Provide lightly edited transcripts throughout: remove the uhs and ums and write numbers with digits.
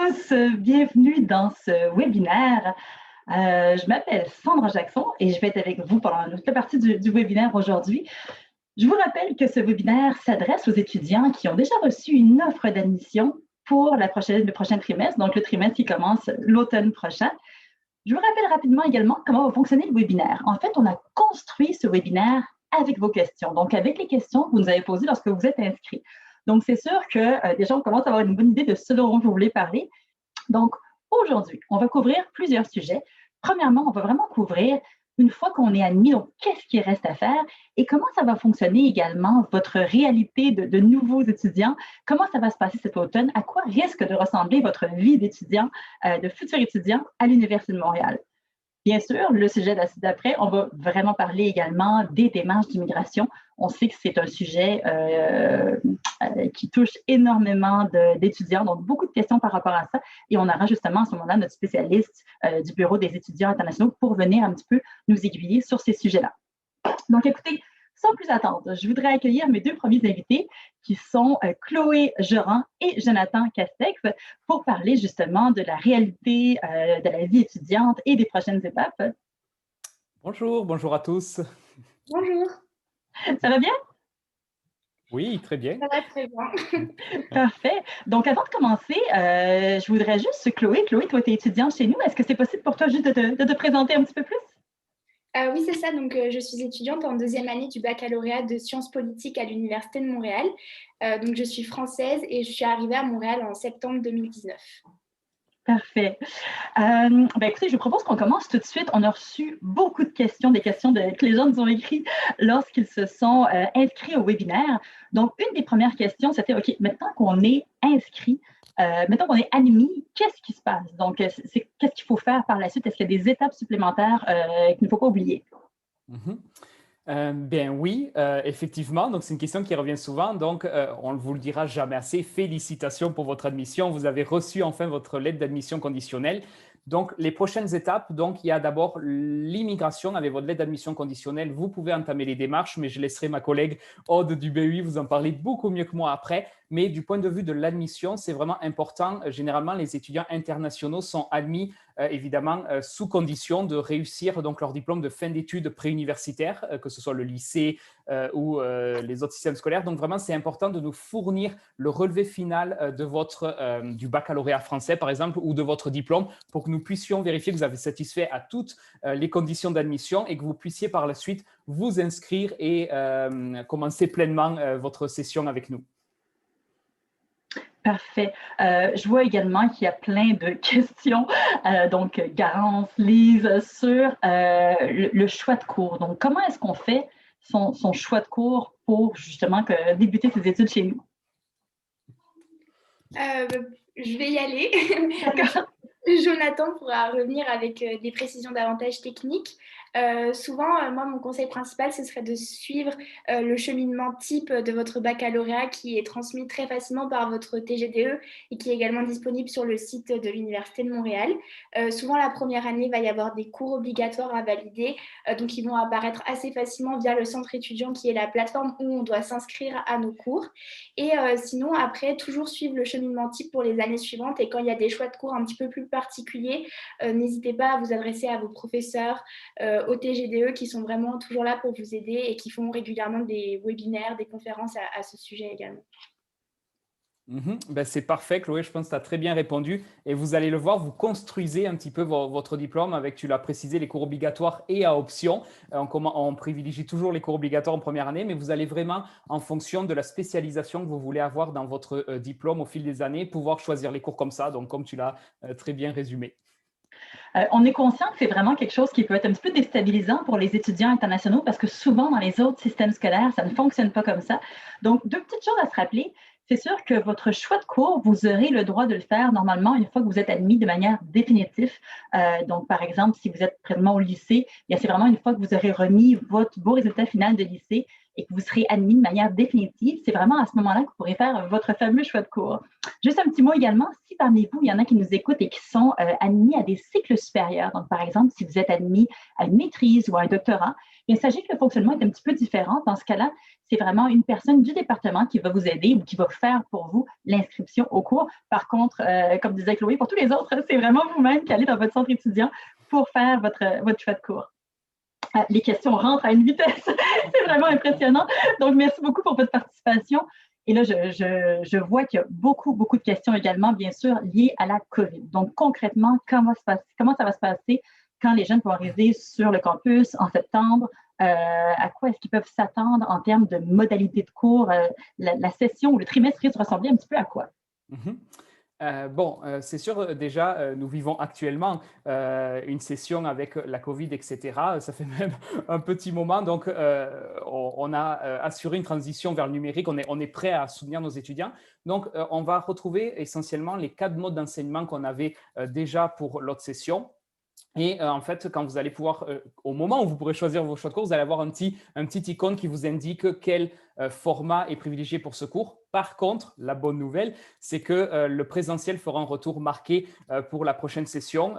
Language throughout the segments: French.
tous, bienvenue dans ce webinaire. Je m'appelle Sandra Jackson et je vais être avec vous pendant toute la partie du webinaire aujourd'hui. Je vous rappelle que ce webinaire s'adresse aux étudiants qui ont déjà reçu une offre d'admission pour le prochain trimestre, donc le trimestre qui commence l'automne prochain. Je vous rappelle rapidement également comment va fonctionner le webinaire. En fait, on a construit ce webinaire avec vos questions, donc avec les questions que vous nous avez posées lorsque vous êtes inscrit. Donc, c'est sûr que déjà, on commence à avoir une bonne idée de ce dont vous voulez parler. Donc, aujourd'hui, on va couvrir plusieurs sujets. Premièrement, on va vraiment couvrir, une fois qu'on est admis, donc qu'est-ce qui reste à faire et comment ça va fonctionner également, votre réalité de nouveaux étudiants, comment ça va se passer cet automne, à quoi risque de ressembler votre vie d'étudiant, de futur étudiant à l'Université de Montréal. Bien sûr, le sujet d'après, on va vraiment parler également des démarches d'immigration. On sait que c'est un sujet qui touche énormément d'étudiants, donc beaucoup de questions par rapport à ça. Et on aura justement à ce moment-là notre spécialiste du Bureau des étudiants internationaux pour venir un petit peu nous aiguiller sur ces sujets-là. Donc, écoutez, sans plus attendre, je voudrais accueillir mes deux premiers invités qui sont Chloé Joran et Jonathan Castex pour parler justement de la réalité de la vie étudiante et des prochaines étapes. Bonjour, bonjour à tous. Bonjour. Ça va bien? Oui, très bien. Ça va très bien. Parfait. Donc, avant de commencer, je voudrais juste, Chloé, toi, tu es étudiante chez nous. Est-ce que c'est possible pour toi juste de te présenter un petit peu plus? Oui, c'est ça. Donc, je suis étudiante en deuxième année du baccalauréat de sciences politiques à l'Université de Montréal. Donc, je suis française et je suis arrivée à Montréal en septembre 2019. Parfait. Écoutez, je vous propose qu'on commence tout de suite. On a reçu beaucoup de questions, des questions que les gens nous ont écrites lorsqu'ils se sont inscrits au webinaire. Donc, une des premières questions, c'était, OK, maintenant qu'on est inscrit, maintenant qu'on est admis, qu'est-ce qui se passe? Donc, qu'est-ce qu'il faut faire par la suite? Est-ce qu'il y a des étapes supplémentaires qu'il ne faut pas oublier? Bien oui, effectivement. Donc, c'est une question qui revient souvent. Donc, on ne vous le dira jamais assez. Félicitations pour votre admission. Vous avez reçu enfin votre lettre d'admission conditionnelle. Donc, les prochaines étapes, donc, il y a d'abord l'immigration. Avec votre lettre d'admission conditionnelle, vous pouvez entamer les démarches, mais je laisserai ma collègue Aude du BUI vous en parler beaucoup mieux que moi après. Mais du point de vue de l'admission, c'est vraiment important. Généralement, les étudiants internationaux sont admis évidemment sous condition de réussir donc leur diplôme de fin d'études préuniversitaires, que ce soit le lycée ou les autres systèmes scolaires. Donc vraiment, c'est important de nous fournir le relevé final du baccalauréat français, par exemple, ou de votre diplôme, pour que nous puissions vérifier que vous avez satisfait à toutes les conditions d'admission et que vous puissiez par la suite vous inscrire et commencer pleinement votre session avec nous. Parfait. Je vois également qu'il y a plein de questions, donc Garance, Lise, sur le choix de cours. Donc, comment est-ce qu'on fait son choix de cours pour justement débuter ses études chez nous? Je vais y aller. D'accord. Jonathan pourra revenir avec des précisions davantage techniques. Souvent, moi, mon conseil principal, ce serait de suivre le cheminement type de votre baccalauréat qui est transmis très facilement par votre TGDE et qui est également disponible sur le site de l'Université de Montréal. Souvent, la première année, il va y avoir des cours obligatoires à valider, donc ils vont apparaître assez facilement via le centre étudiant qui est la plateforme où on doit s'inscrire à nos cours. Et sinon, après, toujours suivre le cheminement type pour les années suivantes et quand il y a des choix de cours un petit peu plus particuliers, n'hésitez pas à vous adresser à vos professeurs, au TGDE qui sont vraiment toujours là pour vous aider et qui font régulièrement des webinaires, des conférences à ce sujet également. Ben, c'est parfait, Chloé, je pense que tu as très bien répondu. Et vous allez le voir, vous construisez un petit peu votre diplôme avec, tu l'as précisé, les cours obligatoires et à option. On privilégie toujours les cours obligatoires en première année, mais vous allez vraiment, en fonction de la spécialisation que vous voulez avoir dans votre diplôme au fil des années, pouvoir choisir les cours comme ça, donc comme tu l'as très bien résumé. On est conscient que c'est vraiment quelque chose qui peut être un petit peu déstabilisant pour les étudiants internationaux parce que souvent, dans les autres systèmes scolaires, ça ne fonctionne pas comme ça. Donc, deux petites choses à se rappeler. C'est sûr que votre choix de cours, vous aurez le droit de le faire normalement une fois que vous êtes admis de manière définitive. Donc, par exemple, si vous êtes présentement au lycée, c'est vraiment une fois que vous aurez remis vos résultats finaux de lycée et que vous serez admis de manière définitive, c'est vraiment à ce moment-là que vous pourrez faire votre fameux choix de cours. Juste un petit mot également, si parmi vous, il y en a qui nous écoutent et qui sont admis à des cycles supérieurs, donc par exemple, si vous êtes admis à une maîtrise ou à un doctorat, bien, sachez que le fonctionnement est un petit peu différent. Dans ce cas-là, c'est vraiment une personne du département qui va vous aider ou qui va faire pour vous l'inscription au cours. Par contre, comme disait Chloé, pour tous les autres, c'est vraiment vous-même qui allez dans votre centre étudiant pour faire votre choix de cours. Les questions rentrent à une vitesse, c'est vraiment impressionnant. Donc, merci beaucoup pour votre participation. Et là, je vois qu'il y a beaucoup de questions également, bien sûr, liées à la COVID. Donc, concrètement, comment ça va se passer quand les jeunes vont arriver sur le campus en septembre? À quoi est-ce qu'ils peuvent s'attendre en termes de modalités de cours? La session ou le trimestre risque de ressembler un petit peu à quoi? C'est sûr, déjà, nous vivons actuellement une session avec la COVID, etc. Ça fait même un petit moment. Donc, on a assuré une transition vers le numérique. On est prêt à soutenir nos étudiants. Donc, on va retrouver essentiellement les 4 modes d'enseignement qu'on avait déjà pour l'autre session. Et en fait, quand vous allez pouvoir, au moment où vous pourrez choisir vos choix de cours, vous allez avoir un petit icône qui vous indique quel format est privilégié pour ce cours. Par contre, la bonne nouvelle, c'est que le présentiel fera un retour marqué pour la prochaine session.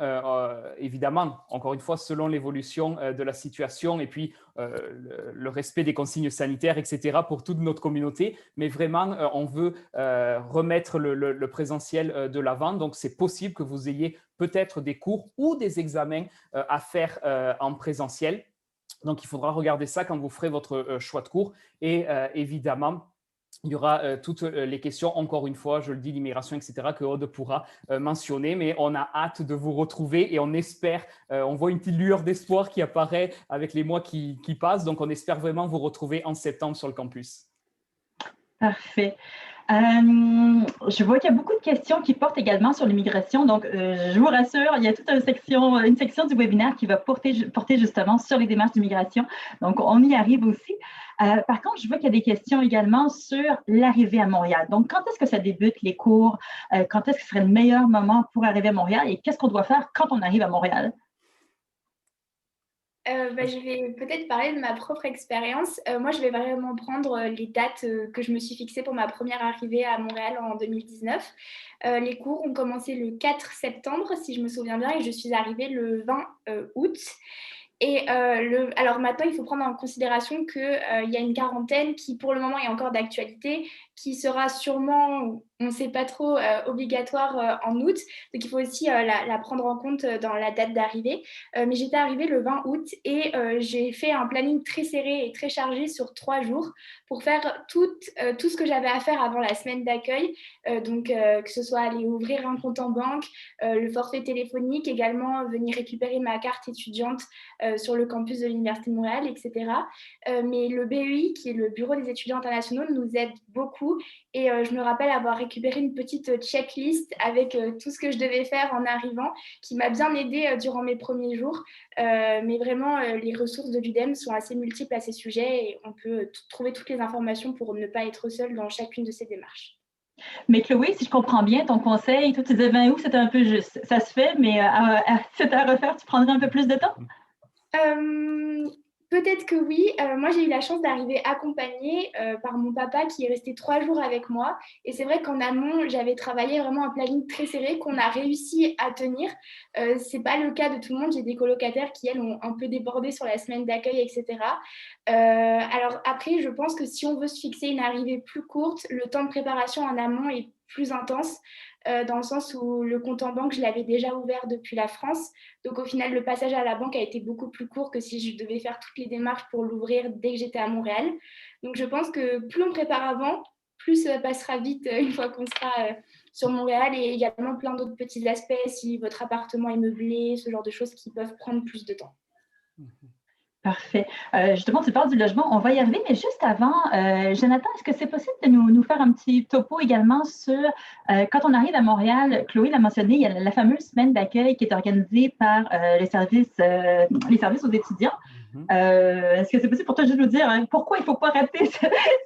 Évidemment, encore une fois, selon l'évolution de la situation et puis le respect des consignes sanitaires, etc., pour toute notre communauté. Mais vraiment, on veut remettre le présentiel de l'avant. Donc, c'est possible que vous ayez peut-être des cours ou des examens à faire en présentiel. Donc, il faudra regarder ça quand vous ferez votre choix de cours. Et évidemment, il y aura toutes les questions, encore une fois, je le dis, d'immigration, etc., que Aude pourra mentionner. Mais on a hâte de vous retrouver et on espère, on voit une petite lueur d'espoir qui apparaît avec les mois qui passent. Donc, on espère vraiment vous retrouver en septembre sur le campus. Parfait. Je vois qu'il y a beaucoup de questions qui portent également sur l'immigration. Donc, je vous rassure, il y a toute une section du webinaire qui va porter justement sur les démarches d'immigration. Donc, on y arrive aussi. Par contre, je vois qu'il y a des questions également sur l'arrivée à Montréal. Donc, quand est-ce que ça débute, les cours? Quand est-ce que ce serait le meilleur moment pour arriver à Montréal? Et qu'est-ce qu'on doit faire quand on arrive à Montréal? Je vais peut-être parler de ma propre expérience. Moi, je vais vraiment prendre les dates que je me suis fixées pour ma première arrivée à Montréal en 2019. Les cours ont commencé le 4 septembre, si je me souviens bien, et je suis arrivée le 20 août. Et alors maintenant, il faut prendre en considération qu'il y a une quarantaine qui, pour le moment, est encore d'actualité, qui sera sûrement, on ne sait pas trop, obligatoire en août. Donc, il faut aussi la prendre en compte dans la date d'arrivée. Mais j'étais arrivée le 20 août et j'ai fait un planning très serré et très chargé sur 3 jours pour faire tout ce que j'avais à faire avant la semaine d'accueil. Que ce soit aller ouvrir un compte en banque, le forfait téléphonique, également venir récupérer ma carte étudiante sur le campus de l'Université de Montréal, etc. Mais le BEI, qui est le Bureau des étudiants internationaux, nous aide beaucoup. Et je me rappelle avoir récupéré une petite checklist avec tout ce que je devais faire en arrivant, qui m'a bien aidée durant mes premiers jours. Mais vraiment, les ressources de l'UDEM sont assez multiples à ces sujets et on peut trouver toutes les informations pour ne pas être seul dans chacune de ces démarches. Mais Chloé, si je comprends bien ton conseil, toi tu disais 20 août, c'était un peu juste. Ça se fait, mais c'était à refaire, tu prendrais un peu plus de temps? Peut-être que oui. Moi, j'ai eu la chance d'arriver accompagnée par mon papa qui est resté 3 jours avec moi. Et c'est vrai qu'en amont, j'avais travaillé vraiment un planning très serré qu'on a réussi à tenir. Ce n'est pas le cas de tout le monde. J'ai des colocataires qui, elles, ont un peu débordé sur la semaine d'accueil, etc. Alors après, je pense que si on veut se fixer une arrivée plus courte, le temps de préparation en amont est plus intense. Dans le sens où le compte en banque, je l'avais déjà ouvert depuis la France. Donc au final, le passage à la banque a été beaucoup plus court que si je devais faire toutes les démarches pour l'ouvrir dès que j'étais à Montréal. Donc je pense que plus on prépare avant, plus ça passera vite une fois qu'on sera sur Montréal, et également plein d'autres petits aspects, si votre appartement est meublé, ce genre de choses qui peuvent prendre plus de temps. Parfait. Justement, tu parles du logement, on va y arriver, mais juste avant, Jonathan, est-ce que c'est possible de nous faire un petit topo également sur, quand on arrive à Montréal, Chloé l'a mentionné, il y a la fameuse semaine d'accueil qui est organisée par les services aux étudiants. Est-ce que c'est possible pour toi de nous dire pourquoi il ne faut pas rater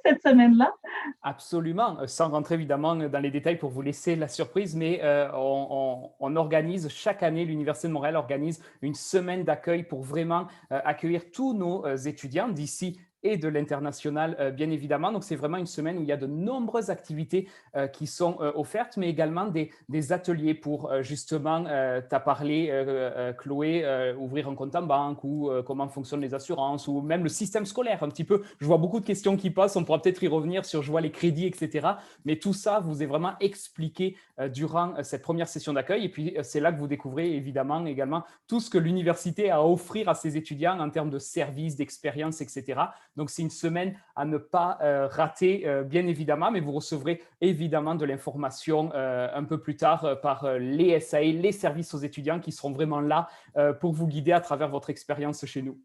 cette semaine-là? Absolument, sans rentrer évidemment dans les détails pour vous laisser la surprise, mais on organise chaque année, l'Université de Montréal organise une semaine d'accueil pour vraiment accueillir tous nos étudiants d'ici et de l'international, bien évidemment. Donc, c'est vraiment une semaine où il y a de nombreuses activités qui sont offertes, mais également des ateliers pour justement, tu as parlé, Chloé, ouvrir un compte en banque ou comment fonctionnent les assurances ou même le système scolaire un petit peu. Je vois beaucoup de questions qui passent, on pourra peut-être y revenir sur je vois les crédits, etc. Mais tout ça vous est vraiment expliqué durant cette première session d'accueil. Et puis, c'est là que vous découvrez évidemment également tout ce que l'université a à offrir à ses étudiants en termes de services, d'expériences, etc. Donc, c'est une semaine à ne pas rater, bien évidemment, mais vous recevrez évidemment de l'information un peu plus tard par les SAE, les services aux étudiants qui seront vraiment là pour vous guider à travers votre expérience chez nous.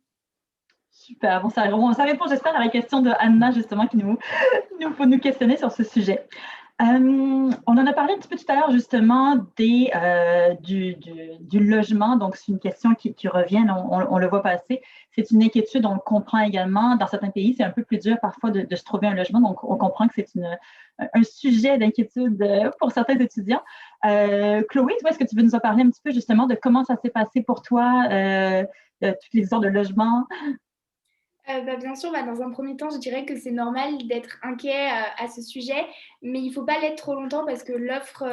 Super. Bon, ça répond, j'espère, à la question de Anna, justement, qui nous questionner sur ce sujet. On en a parlé un petit peu tout à l'heure, justement, du logement. Donc, c'est une question qui revient, on le voit passer. C'est une inquiétude, on le comprend également. Dans certains pays, c'est un peu plus dur parfois de se trouver un logement. Donc, on comprend que c'est un sujet d'inquiétude pour certains étudiants. Chloé, est-ce que tu veux nous en parler un petit peu, justement, de comment ça s'est passé pour toi, toutes les histoires de logement? Bien sûr, dans un premier temps, je dirais que c'est normal d'être inquiet à ce sujet, mais il ne faut pas l'être trop longtemps parce que l'offre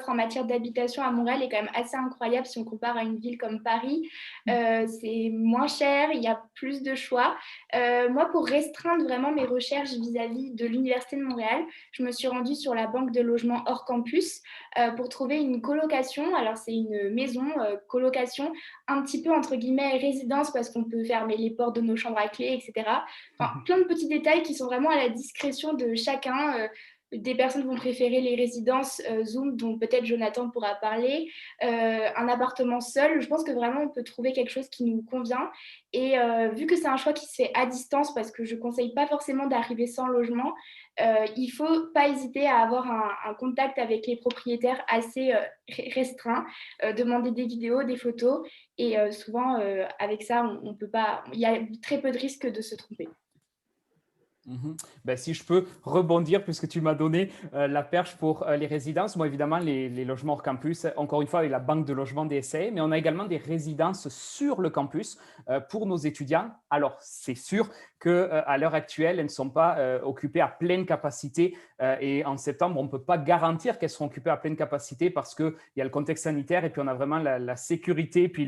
en matière d'habitation à Montréal est quand même assez incroyable si on compare à une ville comme Paris. C'est moins cher, il y a plus de choix. Moi, pour restreindre vraiment mes recherches vis-à-vis de l'Université de Montréal, je me suis rendue sur la banque de logement hors campus pour trouver une colocation. Alors, c'est une maison colocation un petit peu entre guillemets résidence parce qu'on peut fermer les portes de nos chambres à clé, etc. Enfin, plein de petits détails qui sont vraiment à la discrétion de chacun. Des personnes vont préférer les résidences Zoom, dont peut-être Jonathan pourra parler, un appartement seul. Je pense que vraiment, on peut trouver quelque chose qui nous convient. Et vu que c'est un choix qui se fait à distance, parce que je ne conseille pas forcément d'arriver sans logement, il ne faut pas hésiter à avoir un contact avec les propriétaires assez restreint, demander des vidéos, des photos. Et souvent, avec ça, on peut pas, il y a très peu de risques de se tromper. Si je peux rebondir, puisque tu m'as donné la perche pour les résidences. Moi, évidemment, les logements hors campus, encore une fois, avec la banque de logement des SAE, mais on a également des résidences sur le campus pour nos étudiants. Alors, c'est sûr qu'à l'heure actuelle, elles ne sont pas occupées à pleine capacité et en septembre, on ne peut pas garantir qu'elles seront occupées à pleine capacité parce qu'il y a le contexte sanitaire et puis on a vraiment la sécurité puis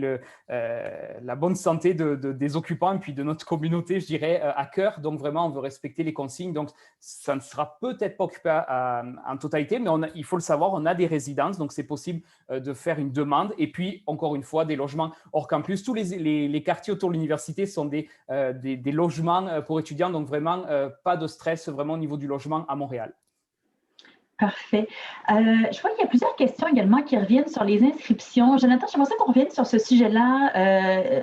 la bonne santé des occupants et puis de notre communauté, je dirais, à cœur. Donc, vraiment, on veut respecter les consignes. Donc, ça ne sera peut-être pas occupé en totalité, mais il faut le savoir, on a des résidences, donc c'est possible de faire une demande. Et puis, encore une fois, des logements hors campus. Tous les quartiers autour de l'université sont des logements pour étudiants, donc vraiment pas de stress vraiment au niveau du logement à Montréal. Parfait. Je vois qu'il y a plusieurs questions également qui reviennent sur les inscriptions. Jonathan, j'aimerais qu'on revienne sur ce sujet-là.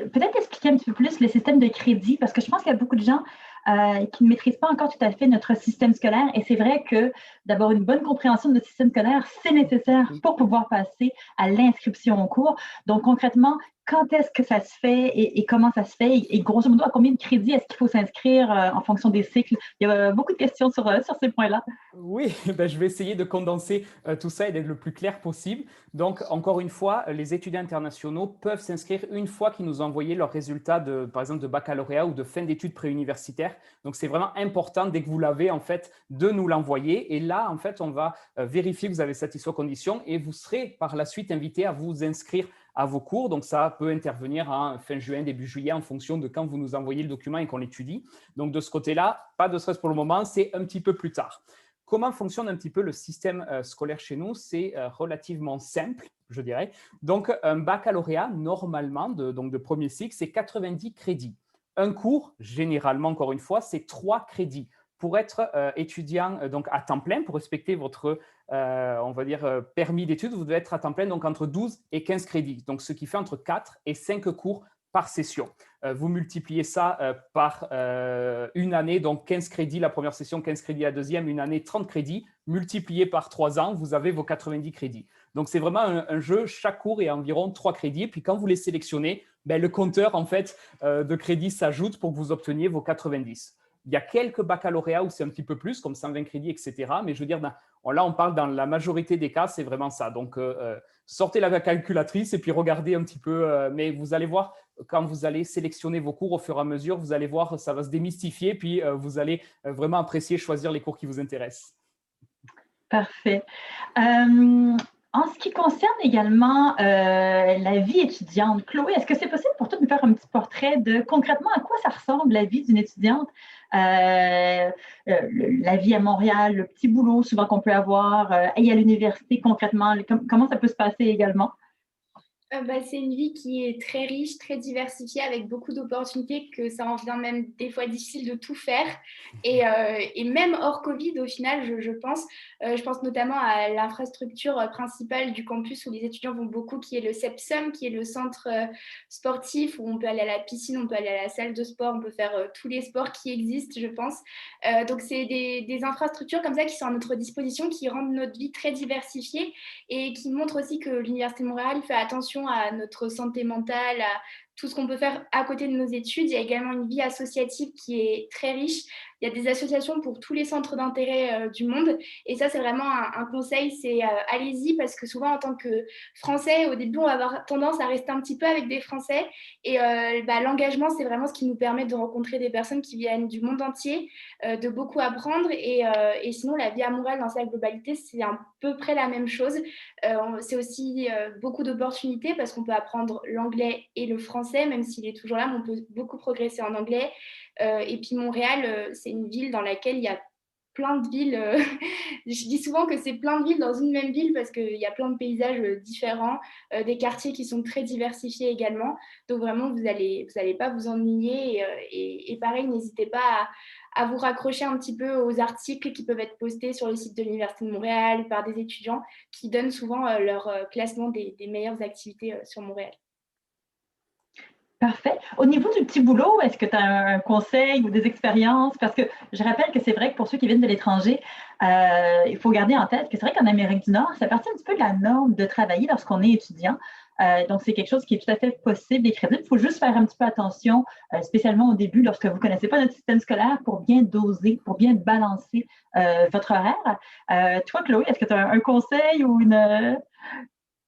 Peut-être expliquer un petit peu plus le système de crédit, parce que je pense qu'il y a beaucoup de gens qui ne maîtrisent pas encore tout à fait notre système scolaire. Et c'est vrai que d'avoir une bonne compréhension de notre système scolaire, c'est nécessaire pour pouvoir passer à l'inscription au cours. Donc, concrètement, quand est-ce que ça se fait et comment ça se fait? Et grosso modo, à combien de crédits est-ce qu'il faut s'inscrire en fonction des cycles? Il y a beaucoup de questions sur ces points-là. Oui, je vais essayer de condenser tout ça et d'être le plus clair possible. Donc, encore une fois, les étudiants internationaux peuvent s'inscrire une fois qu'ils nous ont envoyé leurs résultats, par exemple, de baccalauréat ou de fin d'études préuniversitaires. Donc, c'est vraiment important, dès que vous l'avez, en fait, de nous l'envoyer. Et là, en fait, on va vérifier que vous avez satisfait aux conditions et vous serez par la suite invité à vous inscrire à vos cours. Donc, ça peut intervenir en fin juin, début juillet, en fonction de quand vous nous envoyez le document et qu'on l'étudie. Donc, de ce côté-là, pas de stress pour le moment, c'est un petit peu plus tard. Comment fonctionne un petit peu le système scolaire chez nous? C'est relativement simple, je dirais. Donc, un baccalauréat, normalement, de premier cycle, c'est 90 crédits. Un cours, généralement, encore une fois, c'est 3 crédits. Pour être étudiant donc à temps plein, pour respecter votre on va dire, permis d'études, vous devez être à temps plein, donc entre 12 et 15 crédits. Donc, ce qui fait entre 4 et 5 cours par session. Vous multipliez ça par une année, donc 15 crédits la première session, 15 crédits la deuxième, une année, 30 crédits, multiplié par 3 ans, vous avez vos 90 crédits. Donc, c'est vraiment un jeu, chaque cours est environ 3 crédits, et puis quand vous les sélectionnez, le compteur en fait, de crédits s'ajoute pour que vous obteniez vos 90. Il y a quelques baccalauréats où c'est un petit peu plus, comme 120 crédits, etc. Mais je veux dire, là, on parle dans la majorité des cas, c'est vraiment ça. Donc, sortez la calculatrice et puis regardez un petit peu. Mais vous allez voir, quand vous allez sélectionner vos cours au fur et à mesure, vous allez voir, ça va se démystifier. Puis, vous allez vraiment apprécier, choisir les cours qui vous intéressent. Parfait. En ce qui concerne également la vie étudiante, Chloé, est-ce que c'est possible pour toi de me faire un petit portrait de concrètement à quoi ça ressemble la vie d'une étudiante, la vie à Montréal, le petit boulot souvent qu'on peut avoir, et à l'université concrètement, comment ça peut se passer également? C'est une vie qui est très riche, très diversifiée, avec beaucoup d'opportunités, que ça en vient même des fois difficile de tout faire. Et même hors Covid, au final, je pense. Je pense notamment à l'infrastructure principale du campus où les étudiants vont beaucoup, qui est le CEPSUM, qui est le centre sportif où on peut aller à la piscine, on peut aller à la salle de sport, on peut faire tous les sports qui existent, je pense. Donc, c'est des infrastructures comme ça qui sont à notre disposition, qui rendent notre vie très diversifiée et qui montrent aussi que l'Université de Montréal fait attention à notre santé mentale, à tout ce qu'on peut faire à côté de nos études. Il y a également une vie associative qui est très riche. Il y a des associations pour tous les centres d'intérêt du monde. Et ça, c'est vraiment un conseil, c'est allez-y, parce que souvent, en tant que Français, au début, on va avoir tendance à rester un petit peu avec des Français. Et l'engagement, c'est vraiment ce qui nous permet de rencontrer des personnes qui viennent du monde entier, de beaucoup apprendre. Et sinon, la vie à Montréal, dans sa globalité, c'est à peu près la même chose. C'est aussi beaucoup d'opportunités parce qu'on peut apprendre l'anglais et le français, même s'il est toujours là, mais on peut beaucoup progresser en anglais. Et puis Montréal, c'est une ville dans laquelle il y a plein de villes. Je dis souvent que c'est plein de villes dans une même ville parce qu'il y a plein de paysages différents, des quartiers qui sont très diversifiés également. Donc vraiment, vous allez pas vous ennuyer. Et pareil, n'hésitez pas à vous raccrocher un petit peu aux articles qui peuvent être postés sur le site de l'Université de Montréal par des étudiants qui donnent souvent leur classement des meilleures activités sur Montréal. Parfait. Au niveau du petit boulot, est-ce que tu as un conseil ou des expériences? Parce que je rappelle que c'est vrai que pour ceux qui viennent de l'étranger, il faut garder en tête que c'est vrai qu'en Amérique du Nord, ça partit un petit peu de la norme de travailler lorsqu'on est étudiant. Donc, c'est quelque chose qui est tout à fait possible et crédible. Il faut juste faire un petit peu attention, spécialement au début, lorsque vous ne connaissez pas notre système scolaire, pour bien doser, pour bien balancer votre horaire. Toi, Chloé, est-ce que tu as un conseil ou une…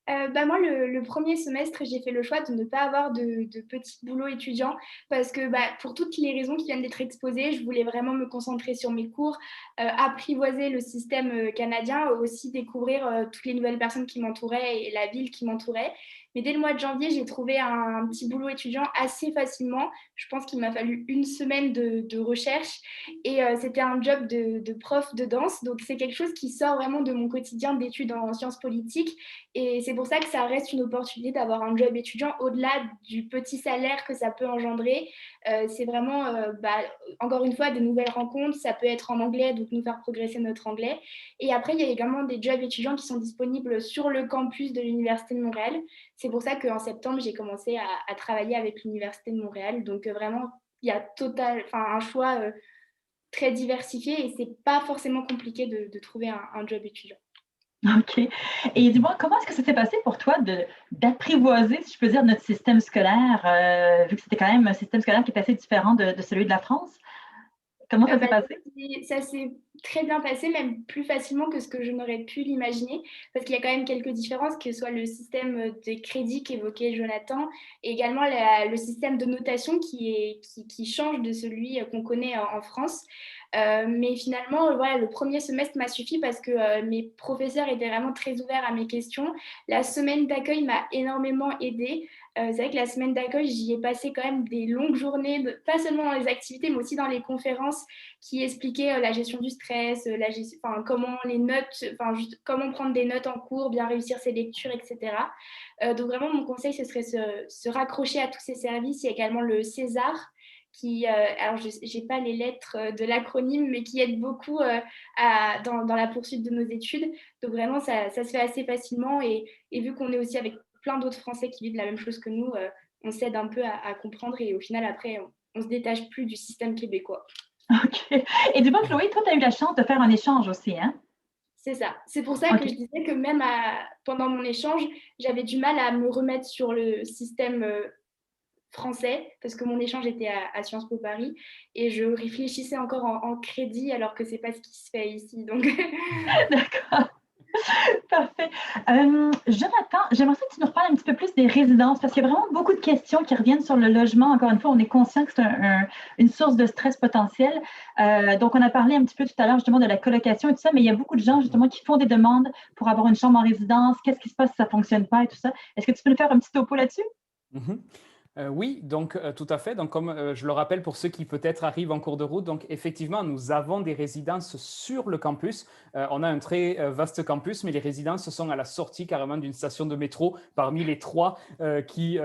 Moi, le premier semestre, j'ai fait le choix de ne pas avoir de petit boulot étudiant parce que pour toutes les raisons qui viennent d'être exposées, je voulais vraiment me concentrer sur mes cours, apprivoiser le système canadien, aussi découvrir toutes les nouvelles personnes qui m'entouraient et la ville qui m'entourait. Mais dès le mois de janvier, j'ai trouvé un petit boulot étudiant assez facilement. Je pense qu'il m'a fallu une semaine de recherche et c'était un job de prof de danse. Donc, c'est quelque chose qui sort vraiment de mon quotidien d'études en sciences politiques. Et c'est pour ça que ça reste une opportunité d'avoir un job étudiant au-delà du petit salaire que ça peut engendrer. C'est vraiment, encore une fois, des nouvelles rencontres. Ça peut être en anglais, donc nous faire progresser notre anglais. Et après, il y a également des jobs étudiants qui sont disponibles sur le campus de l'Université de Montréal. C'est pour ça qu'en septembre, j'ai commencé à travailler avec l'Université de Montréal. Donc vraiment, il y a un choix très diversifié et c'est pas forcément compliqué de trouver un job étudiant. OK. Et dis-moi, comment est-ce que ça s'est passé pour toi d'apprivoiser, si je peux dire, notre système scolaire, vu que c'était quand même un système scolaire qui est assez différent de celui de la France? Comment ça s'est passé? Ça s'est très bien passé, même plus facilement que ce que je n'aurais pu l'imaginer, parce qu'il y a quand même quelques différences, que ce soit le système des crédits qu'évoquait Jonathan, et également le système de notation qui change de celui qu'on connaît en France. Mais finalement, voilà, le premier semestre m'a suffi parce que mes professeurs étaient vraiment très ouverts à mes questions. La semaine d'accueil m'a énormément aidée. C'est vrai que la semaine d'accueil, j'y ai passé quand même des longues journées, pas seulement dans les activités, mais aussi dans les conférences qui expliquaient la gestion du stress, comment les notes, comment prendre des notes en cours, bien réussir ses lectures, etc. Donc vraiment, mon conseil, ce serait se raccrocher à tous ces services. Il y a également le César, alors je n'ai pas les lettres de l'acronyme, mais qui aide beaucoup dans la poursuite de nos études. Donc vraiment, ça se fait assez facilement. Et vu qu'on est aussi avec plein d'autres Français qui vivent la même chose que nous, on s'aide un peu à comprendre et au final, après, on se détache plus du système québécois. OK. Et dis-moi, Chloé, toi, tu as eu la chance de faire un échange aussi, hein? C'est ça. C'est pour ça que je disais que même pendant mon échange, j'avais du mal à me remettre sur le système français, parce que mon échange était à Sciences Po Paris, et je réfléchissais encore en crédit, alors que c'est pas ce qui se fait ici. Donc, D'accord. Parfait. Jonathan, j'aimerais que tu nous reparles un petit peu plus des résidences parce qu'il y a vraiment beaucoup de questions qui reviennent sur le logement. Encore une fois, on est conscient que c'est une source de stress potentiel. Donc, on a parlé un petit peu tout à l'heure justement de la colocation et tout ça, mais il y a beaucoup de gens justement qui font des demandes pour avoir une chambre en résidence. Qu'est-ce qui se passe si ça ne fonctionne pas et tout ça? Est-ce que tu peux nous faire un petit topo là-dessus? Mhm. Oui, donc tout à fait. Donc, comme je le rappelle pour ceux qui peut-être arrivent en cours de route, donc effectivement, nous avons des résidences sur le campus. On a un très vaste campus, mais les résidences sont à la sortie carrément d'une station de métro parmi les trois qui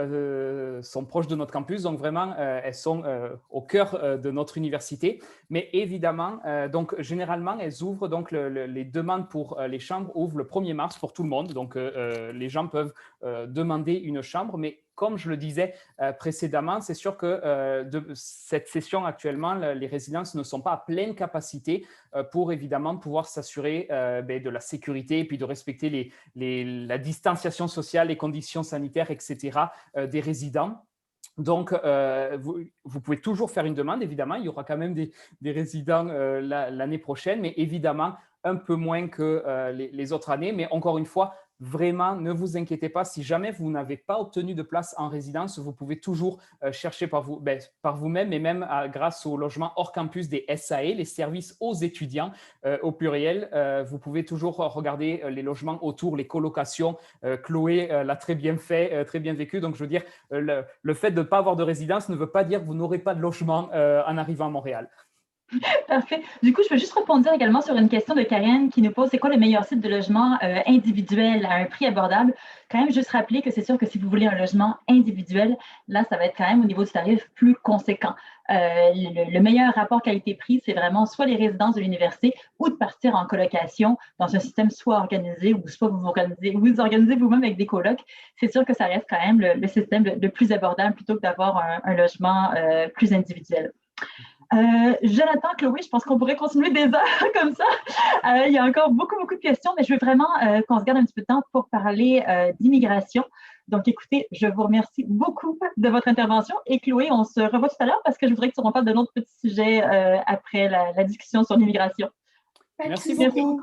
sont proches de notre campus. Donc vraiment, elles sont au cœur de notre université. Mais évidemment, donc généralement, elles ouvrent donc les demandes pour les chambres ouvrent le 1er mars pour tout le monde. Donc les gens peuvent demander une chambre, mais comme je le disais précédemment, c'est sûr que de cette session actuellement, les résidences ne sont pas à pleine capacité pour évidemment pouvoir s'assurer de la sécurité et puis de respecter la distanciation sociale, les conditions sanitaires, etc. Des résidents. Donc, vous pouvez toujours faire une demande, évidemment. Il y aura quand même des résidents l'année prochaine, mais évidemment, un peu moins que les autres années. Mais encore une fois, vraiment, ne vous inquiétez pas. Si jamais vous n'avez pas obtenu de place en résidence, vous pouvez toujours chercher par vous-même et même grâce au logement hors campus des SAE, les services aux étudiants au pluriel. Vous pouvez toujours regarder les logements autour, les colocations. Chloé l'a très bien fait, très bien vécu. Donc, je veux dire, le fait de ne pas avoir de résidence ne veut pas dire que vous n'aurez pas de logement en arrivant à Montréal. Parfait. Du coup, je veux juste répondre également sur une question de Karen qui nous pose c'est quoi le meilleur site de logement individuel à un prix abordable? Quand même, juste rappeler que c'est sûr que si vous voulez un logement individuel, là, ça va être quand même au niveau du tarif plus conséquent. Le meilleur rapport qualité-prix, c'est vraiment soit les résidences de l'université ou de partir en colocation dans un système soit organisé ou soit vous organisez vous-même avec des colocs. C'est sûr que ça reste quand même le système le plus abordable plutôt que d'avoir un logement plus individuel. Jonathan, Chloé, je pense qu'on pourrait continuer des heures comme ça. Il y a encore beaucoup, beaucoup de questions, mais je veux vraiment qu'on se garde un petit peu de temps pour parler d'immigration. Donc, écoutez, je vous remercie beaucoup de votre intervention. Et Chloé, on se revoit tout à l'heure parce que je voudrais que tu reparles de notre petit sujet après la discussion sur l'immigration. Merci beaucoup.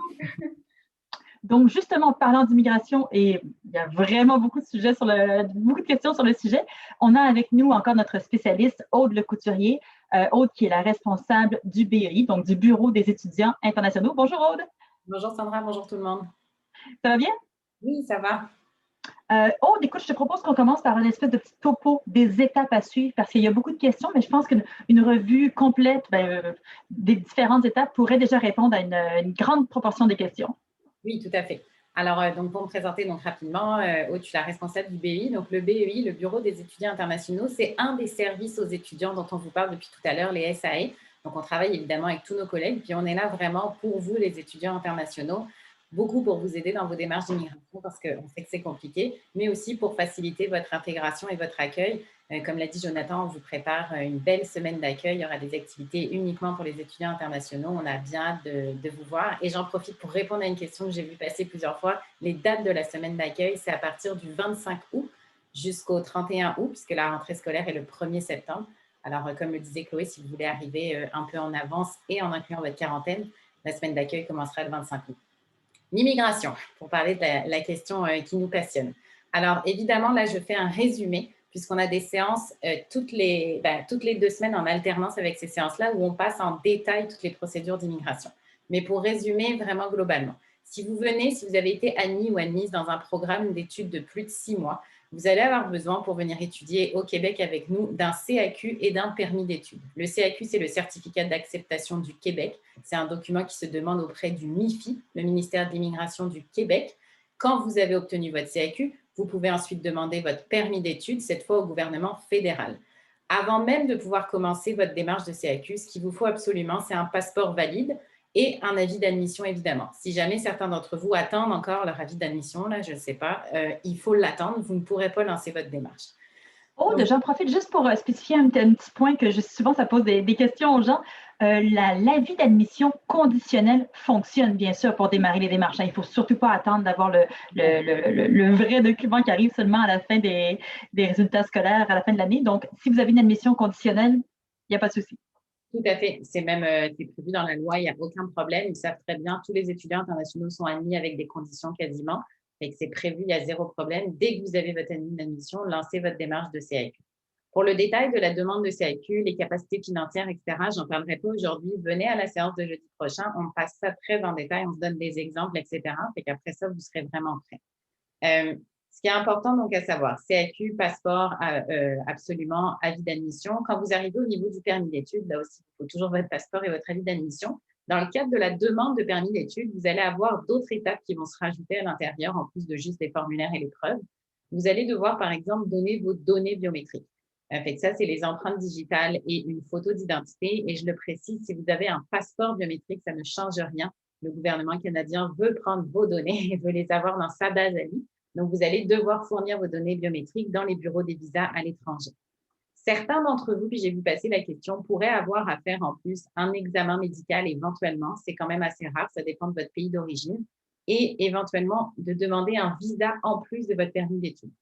Donc, justement, parlant d'immigration, et il y a vraiment beaucoup de questions sur le sujet, on a avec nous encore notre spécialiste, Aude Lecouturier. Aude, qui est la responsable du BEI, donc du Bureau des étudiants internationaux. Bonjour, Aude. Bonjour, Sandra. Bonjour, tout le monde. Ça va bien? Oui, ça va. Aude, écoute, je te propose qu'on commence par une espèce de petit topo des étapes à suivre, parce qu'il y a beaucoup de questions, mais je pense qu'une revue complète des différentes étapes pourrait déjà répondre à une grande proportion des questions. Oui, tout à fait. Alors, donc, pour me présenter donc, rapidement, Aude, je suis la responsable du BEI. Donc, le BEI, le Bureau des étudiants internationaux, c'est un des services aux étudiants dont on vous parle depuis tout à l'heure, les SAE. Donc, on travaille évidemment avec tous nos collègues. Puis, on est là vraiment pour vous, les étudiants internationaux, beaucoup pour vous aider dans vos démarches d'immigration parce qu'on sait que c'est compliqué, mais aussi pour faciliter votre intégration et votre accueil. Comme l'a dit Jonathan, on vous prépare une belle semaine d'accueil. Il y aura des activités uniquement pour les étudiants internationaux. On a bien hâte de vous voir. Et j'en profite pour répondre à une question que j'ai vue passer plusieurs fois. Les dates de la semaine d'accueil, c'est à partir du 25 août jusqu'au 31 août, puisque la rentrée scolaire est le 1er septembre. Alors, comme le disait Chloé, si vous voulez arriver un peu en avance et en incluant votre quarantaine, la semaine d'accueil commencera le 25 août. L'immigration, pour parler de la question qui nous passionne. Alors, évidemment, là, je fais un résumé puisqu'on a des séances toutes les 2 semaines en alternance avec ces séances-là où on passe en détail toutes les procédures d'immigration. Mais pour résumer vraiment globalement, si vous avez été admis ou admise dans un programme d'études de plus de 6 mois, vous allez avoir besoin pour venir étudier au Québec avec nous d'un CAQ et d'un permis d'études. Le CAQ, c'est le certificat d'acceptation du Québec. C'est un document qui se demande auprès du MIFI, le ministère de l'Immigration du Québec. Quand vous avez obtenu votre CAQ, vous pouvez ensuite demander votre permis d'études, cette fois au gouvernement fédéral. Avant même de pouvoir commencer votre démarche de CAQ, ce qu'il vous faut absolument, c'est un passeport valide et un avis d'admission, évidemment. Si jamais certains d'entre vous attendent encore leur avis d'admission, là, je ne sais pas, il faut l'attendre. Vous ne pourrez pas lancer votre démarche. Aude, j'en profite juste pour spécifier un petit point que souvent ça pose des questions aux gens. L'avis d'admission conditionnel fonctionne bien sûr pour démarrer les démarches. Il ne faut surtout pas attendre d'avoir le vrai document qui arrive seulement à la fin des résultats scolaires, à la fin de l'année. Donc, si vous avez une admission conditionnelle, il n'y a pas de souci. Tout à fait. C'est même c'est prévu dans la loi, il n'y a aucun problème. Ils savent très bien, tous les étudiants internationaux sont admis avec des conditions quasiment. Et que c'est prévu, il y a zéro problème. Dès que vous avez votre admission, lancez votre démarche de CAQ. Pour le détail de la demande de CAQ, les capacités financières, etc., j'en parlerai pas aujourd'hui. Venez à la séance de jeudi prochain. On passe ça très en détail. On se donne des exemples, etc. Fait qu'après ça, vous serez vraiment prêts. Ce qui est important donc à savoir, CAQ, passeport, absolument, avis d'admission. Quand vous arrivez au niveau du permis d'études, là aussi, il faut toujours votre passeport et votre avis d'admission. Dans le cadre de la demande de permis d'études, vous allez avoir d'autres étapes qui vont se rajouter à l'intérieur, en plus de juste les formulaires et les preuves. Vous allez devoir, par exemple, donner vos données biométriques. Fait que ça, c'est les empreintes digitales et une photo d'identité. Et je le précise, si vous avez un passeport biométrique, ça ne change rien. Le gouvernement canadien veut prendre vos données et veut les avoir dans sa base à lui. Donc, vous allez devoir fournir vos données biométriques dans les bureaux des visas à l'étranger. Certains d'entre vous, puis j'ai vu passer la question, pourraient avoir à faire en plus un examen médical éventuellement. C'est quand même assez rare, ça dépend de votre pays d'origine. Et éventuellement, de demander un visa en plus de votre permis d'études.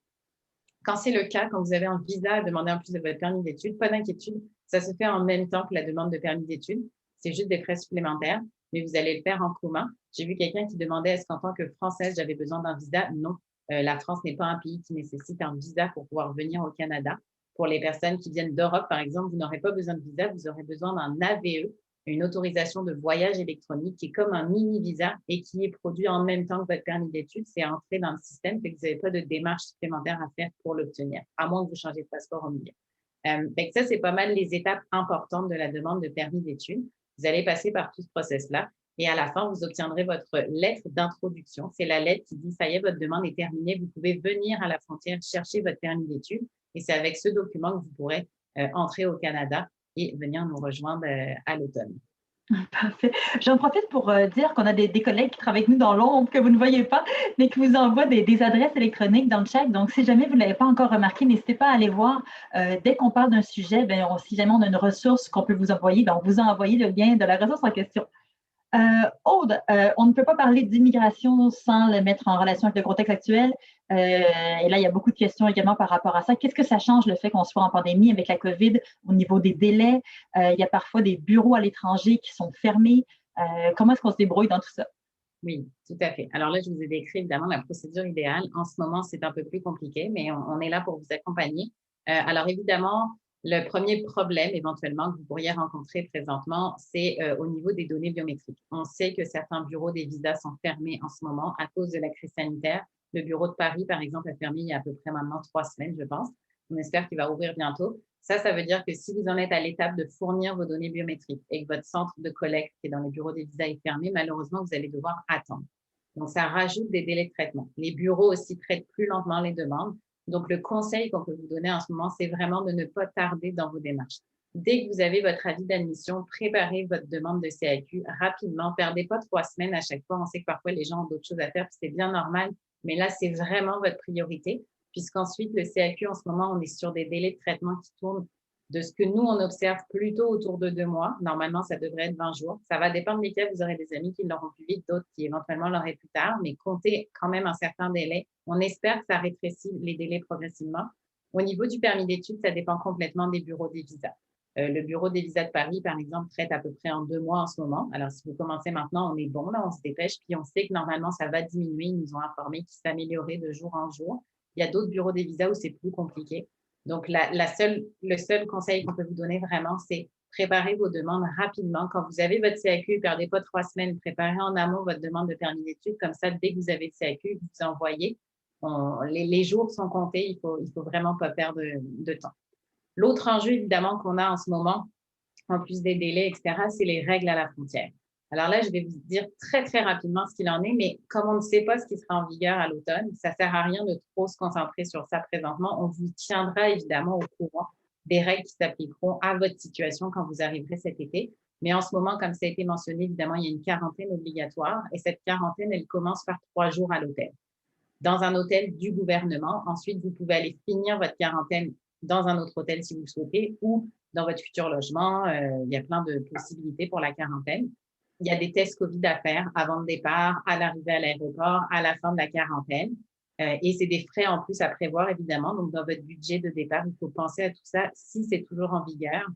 Quand c'est le cas, quand vous avez un visa à demander en plus de votre permis d'études, pas d'inquiétude, ça se fait en même temps que la demande de permis d'études. C'est juste des frais supplémentaires, mais vous allez le faire en commun. J'ai vu quelqu'un qui demandait est-ce qu'en tant que Française, j'avais besoin d'un visa? Non. La France n'est pas un pays qui nécessite un visa pour pouvoir venir au Canada. Pour les personnes qui viennent d'Europe, par exemple, vous n'aurez pas besoin de visa, vous aurez besoin d'un AVE, une autorisation de voyage électronique qui est comme un mini-visa et qui est produit en même temps que votre permis d'études. C'est entré dans le système, fait que vous n'avez pas de démarche supplémentaire à faire pour l'obtenir, à moins que vous changez de passeport au milieu. Fait que ça, c'est pas mal les étapes importantes de la demande de permis d'études. Vous allez passer par tout ce process-là. Et à la fin, vous obtiendrez votre lettre d'introduction. C'est la lettre qui dit, ça y est, votre demande est terminée. Vous pouvez venir à la frontière chercher votre permis d'études. Et c'est avec ce document que vous pourrez entrer au Canada et venir nous rejoindre à l'automne. Parfait. J'en profite pour dire qu'on a des collègues qui travaillent avec nous dans l'ombre, que vous ne voyez pas, mais qui vous envoient des adresses électroniques dans le chat. Donc, si jamais vous ne l'avez pas encore remarqué, n'hésitez pas à aller voir. Dès qu'on parle d'un sujet, si jamais on a une ressource qu'on peut vous envoyer, on vous a envoyé le lien de la ressource en question. Aude, on ne peut pas parler d'immigration sans le mettre en relation avec le contexte actuel. Et là, il y a beaucoup de questions également par rapport à ça. Qu'est-ce que ça change le fait qu'on soit en pandémie avec la COVID au niveau des délais? Il y a parfois des bureaux à l'étranger qui sont fermés. Comment est-ce qu'on se débrouille dans tout ça? Oui, tout à fait. Alors là, je vous ai décrit évidemment la procédure idéale. En ce moment, c'est un peu plus compliqué, mais on est là pour vous accompagner. Alors évidemment, le premier problème éventuellement que vous pourriez rencontrer présentement, c'est au niveau des données biométriques. On sait que certains bureaux des visas sont fermés en ce moment à cause de la crise sanitaire. Le bureau de Paris, par exemple, a fermé il y a à peu près maintenant 3 semaines, je pense. On espère qu'il va ouvrir bientôt. Ça veut dire que si vous en êtes à l'étape de fournir vos données biométriques et que votre centre de collecte qui est dans les bureaux des visas est fermé, malheureusement, vous allez devoir attendre. Donc, ça rajoute des délais de traitement. Les bureaux aussi traitent plus lentement les demandes. Donc, le conseil qu'on peut vous donner en ce moment, c'est vraiment de ne pas tarder dans vos démarches. Dès que vous avez votre avis d'admission, préparez votre demande de CAQ rapidement. Perdez pas 3 semaines à chaque fois. On sait que parfois, les gens ont d'autres choses à faire, puis c'est bien normal. Mais là, c'est vraiment votre priorité, puisqu'ensuite, le CAQ, en ce moment, on est sur des délais de traitement qui tournent de ce que nous, on observe plutôt autour de 2 mois. Normalement, ça devrait être 20 jours. Ça va dépendre desquels vous aurez des amis qui l'auront plus vite, d'autres qui éventuellement l'auraient plus tard, mais comptez quand même un certain délai. On espère que ça rétrécit les délais progressivement. Au niveau du permis d'études, ça dépend complètement des bureaux des visas. Le bureau des visas de Paris, par exemple, traite à peu près en 2 mois en ce moment. Alors, si vous commencez maintenant, on est bon, là, on se dépêche, puis on sait que normalement, ça va diminuer. Ils nous ont informé qu'ils s'amélioraient de jour en jour. Il y a d'autres bureaux des visas où c'est plus compliqué. Donc, le seul conseil qu'on peut vous donner vraiment, c'est préparer vos demandes rapidement. Quand vous avez votre CAQ, ne perdez pas 3 semaines, préparez en amont votre demande de permis d'études. Comme ça, dès que vous avez le CAQ, vous envoyez. Les jours sont comptés, il faut vraiment pas perdre de temps. L'autre enjeu, évidemment, qu'on a en ce moment, en plus des délais, etc., c'est les règles à la frontière. Alors là, je vais vous dire très, très rapidement ce qu'il en est, mais comme on ne sait pas ce qui sera en vigueur à l'automne, ça ne sert à rien de trop se concentrer sur ça présentement. On vous tiendra évidemment au courant des règles qui s'appliqueront à votre situation quand vous arriverez cet été. Mais en ce moment, comme ça a été mentionné, évidemment, il y a une quarantaine obligatoire et cette quarantaine, elle commence par 3 jours à l'hôtel, dans un hôtel du gouvernement. Ensuite, vous pouvez aller finir votre quarantaine dans un autre hôtel si vous le souhaitez, ou dans votre futur logement. Il y a plein de possibilités pour la quarantaine. Il y a des tests COVID à faire avant le départ, à l'arrivée à l'aéroport, à la fin de la quarantaine. Et c'est des frais en plus à prévoir, évidemment. Donc, dans votre budget de départ, il faut penser à tout ça si c'est toujours en vigueur.